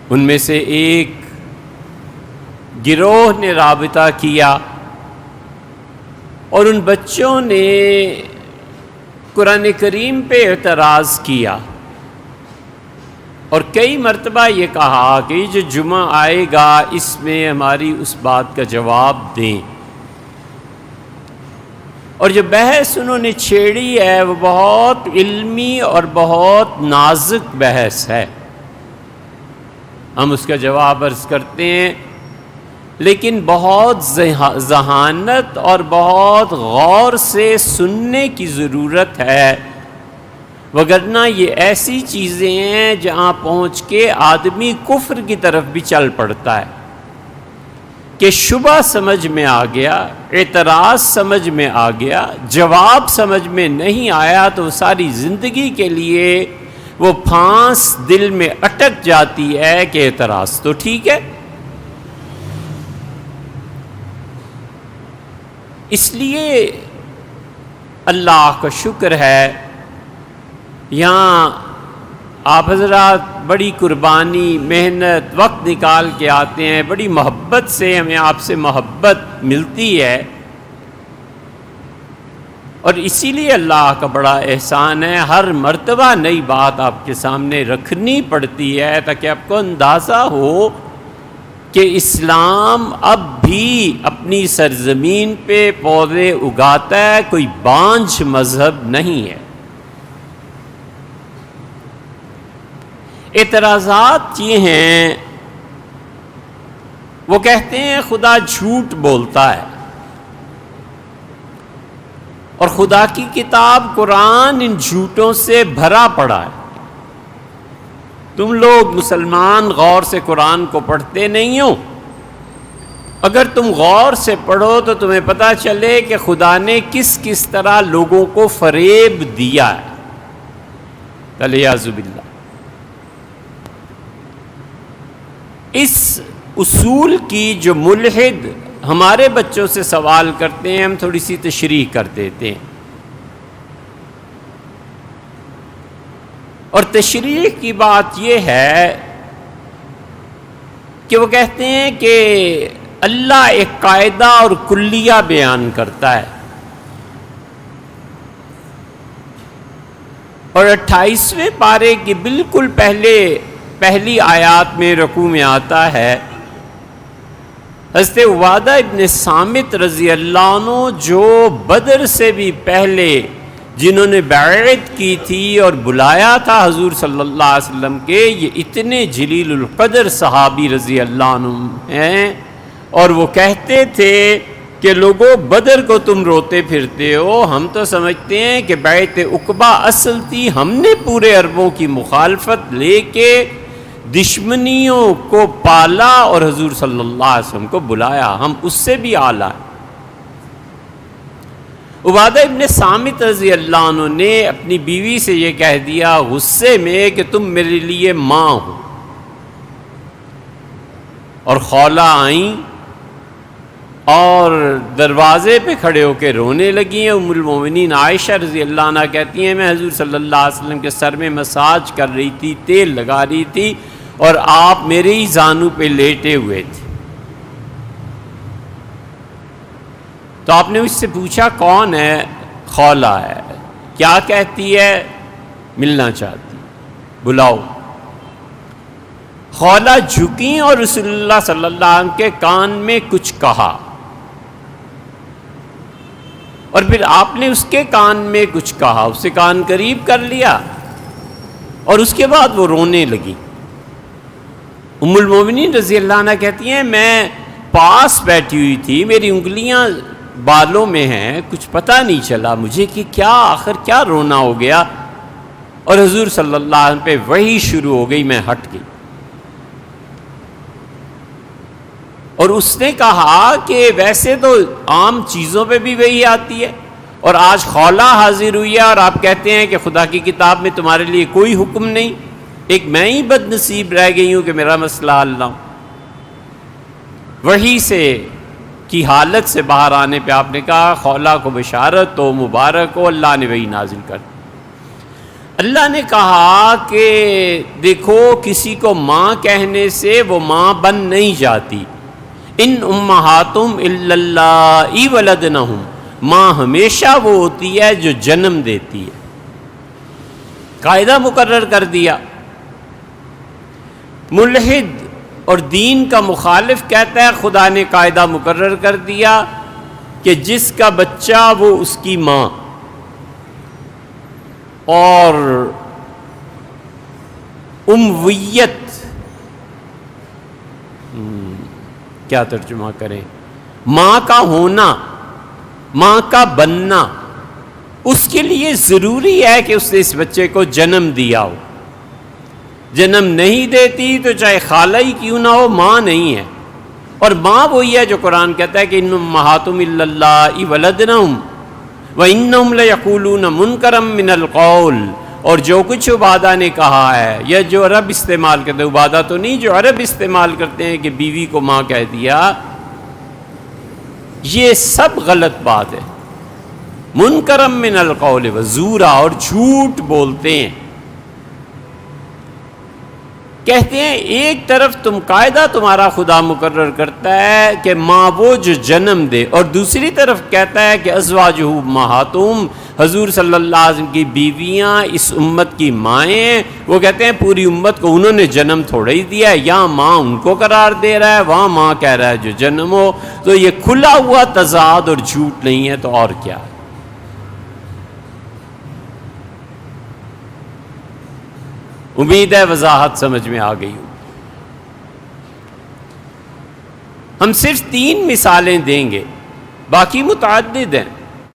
ان میں سے ایک گروہ نے رابطہ کیا اور ان بچوں نے قرآن کریم پہ اعتراض کیا اور کئی مرتبہ یہ کہا کہ جو جمعہ آئے گا اس میں ہماری اس بات کا جواب دیں، اور جو بحث انہوں نے چھیڑی ہے وہ بہت علمی اور بہت نازک بحث ہے۔ ہم اس کا جواب عرض کرتے ہیں، لیکن بہت ذہانت اور بہت غور سے سننے کی ضرورت ہے، وگرنہ یہ ایسی چیزیں ہیں جہاں پہنچ کے آدمی کفر کی طرف بھی چل پڑتا ہے کہ شبہ سمجھ میں آ گیا، اعتراض سمجھ میں آ گیا، جواب سمجھ میں نہیں آیا تو ساری زندگی کے لیے وہ پھانس دل میں اٹک جاتی ہے کہ اعتراض تو ٹھیک ہے۔ اس لیے اللہ کا شکر ہے یہاں آپ حضرات بڑی قربانی، محنت، وقت نکال کے آتے ہیں، بڑی محبت سے ہمیں آپ سے محبت ملتی ہے، اور اسی لیے اللہ کا بڑا احسان ہے، ہر مرتبہ نئی بات آپ کے سامنے رکھنی پڑتی ہے تاکہ آپ کو اندازہ ہو کہ اسلام اب بھی اپنی سرزمین پہ پودے اگاتا ہے، کوئی بانجھ مذہب نہیں ہے۔ اعتراضات یہ ہیں، وہ کہتے ہیں خدا جھوٹ بولتا ہے، اور خدا کی کتاب قرآن ان جھوٹوں سے بھرا پڑا ہے۔ تم لوگ مسلمان غور سے قرآن کو پڑھتے نہیں ہو، اگر تم غور سے پڑھو تو تمہیں پتہ چلے کہ خدا نے کس کس طرح لوگوں کو فریب دیا ہے۔ والعیاذ باللہ۔ اس اصول کی جو ملحد ہمارے بچوں سے سوال کرتے ہیں، ہم تھوڑی سی تشریح کر دیتے ہیں، اور تشریح کی بات یہ ہے کہ وہ کہتے ہیں کہ اللہ ایک قاعدہ اور کلیہ بیان کرتا ہے، اور 28ویں پارے کی بالکل پہلی آیات میں رکوع میں آتا ہے، حضرت عبادہ ابن صامت رضی اللہ عنہ جو بدر سے بھی پہلے جنہوں نے بیعت کی تھی اور بلایا تھا حضور صلی اللہ علیہ وسلم کے، یہ اتنے جلیل القدر صحابی رضی اللہ عنہ ہیں، اور وہ کہتے تھے کہ لوگوں بدر کو تم روتے پھرتے ہو، ہم تو سمجھتے ہیں کہ بیعت عقبہ اصل تھی، ہم نے پورے عربوں کی مخالفت لے کے دشمنیوں کو پالا اور حضور صلی اللہ علیہ وسلم کو بلایا، ہم اس سے بھی اعلیٰ ہیں۔ عبادہ ابن صامت رضی اللہ عنہ نے اپنی بیوی سے یہ کہہ دیا غصے میں کہ تم میرے لیے ماں ہو، اور خولہ آئیں اور دروازے پہ کھڑے ہو کے رونے لگی ہیں۔ ام المومنین عائشہ رضی اللہ عنہ کہتی ہیں میں حضور صلی اللہ علیہ وسلم کے سر میں مساج کر رہی تھی، تیل لگا رہی تھی، اور آپ میرے ہی زانو پہ لیٹے ہوئے تھے۔ تو آپ نے اس سے پوچھا کون ہے؟ خولہ ہے۔ کیا کہتی ہے؟ ملنا چاہتی، بلاؤ۔ خولہ جھکیں اور رسول اللہ صلی اللہ علیہ وسلم کے کان میں کچھ کہا، اور پھر آپ نے اس کے کان میں کچھ کہا، اسے کان قریب کر لیا، اور اس کے بعد وہ رونے لگی۔ ام المومنین رضی اللہ عنہ کہتی ہیں میں پاس بیٹھی ہوئی تھی، میری انگلیاں بالوں میں ہیں، کچھ پتہ نہیں چلا مجھے کہ کیا آخر کیا رونا ہو گیا، اور حضور صلی اللہ علیہ وسلم پہ وحی شروع ہو گئی، میں ہٹ گئی۔ اور اس نے کہا کہ ویسے تو عام چیزوں پہ بھی وحی آتی ہے، اور آج خولہ حاضر ہوئی ہے اور آپ کہتے ہیں کہ خدا کی کتاب میں تمہارے لیے کوئی حکم نہیں، ایک میں ہی بد نصیب رہ گئی ہوں کہ میرا مسئلہ حل نہ ہو۔ وحی سے کی حالت سے باہر آنے پہ آپ نے کہا خولہ کو بشارت ہو، مبارک ہو، اللہ نے وحی نازل کر۔ اللہ نے کہا کہ دیکھو کسی کو ماں کہنے سے وہ ماں بن نہیں جاتی، ان امہاتم الا اللہ ولدنہم، ماں ہمیشہ وہ ہوتی ہے جو جنم دیتی ہے، قاعدہ مقرر کر دیا۔ ملحد اور دین کا مخالف کہتا ہے خدا نے قاعدہ مقرر کر دیا کہ جس کا بچہ وہ اس کی ماں، اور امویت کیا ترجمہ کریں، ماں کا ہونا، ماں کا بننا، اس کے لیے ضروری ہے کہ اس نے اس بچے کو جنم دیا ہو۔ جنم نہیں دیتی تو چاہے خالہ ہی کیوں نہ ہو، ماں نہیں ہے۔ اور ماں وہی ہے جو قرآن کہتا ہے کہ ان امہاتم الا اللہ ولدنہم وَإِنَّهُمْ لَيَقُولُونَ مُنْكَرًا مِّنَ الْقَوْلِ، اور جو کچھ عبادہ نے کہا ہے یا جو عرب استعمال کرتے ہیں، عبادہ تو نہیں، جو عرب استعمال کرتے ہیں کہ بیوی کو ماں کہہ دیا، یہ سب غلط بات ہے۔ مُنْكَرًا مِّنَ الْقَوْلِ وَزُورًا، اور جھوٹ بولتے ہیں۔ کہتے ہیں ایک طرف تم قاعدہ تمہارا خدا مقرر کرتا ہے کہ ماں وہ جو جنم دے، اور دوسری طرف کہتا ہے کہ ازواجہ امہاتہم، حضور صلی اللہ علیہ وسلم کی بیویاں اس امت کی مائیں ہیں۔ وہ کہتے ہیں پوری امت کو انہوں نے جنم تھوڑا ہی دیا ہے، یہاں ماں ان کو قرار دے رہا ہے، وہاں ماں کہہ رہا ہے جو جنم ہو۔ تو یہ کھلا ہوا تضاد اور جھوٹ نہیں ہے تو اور کیا ہے؟ امید ہے وضاحت سمجھ میں آ گئی ہو۔ ہم صرف 3 مثالیں دیں گے، باقی متعدد ہیں۔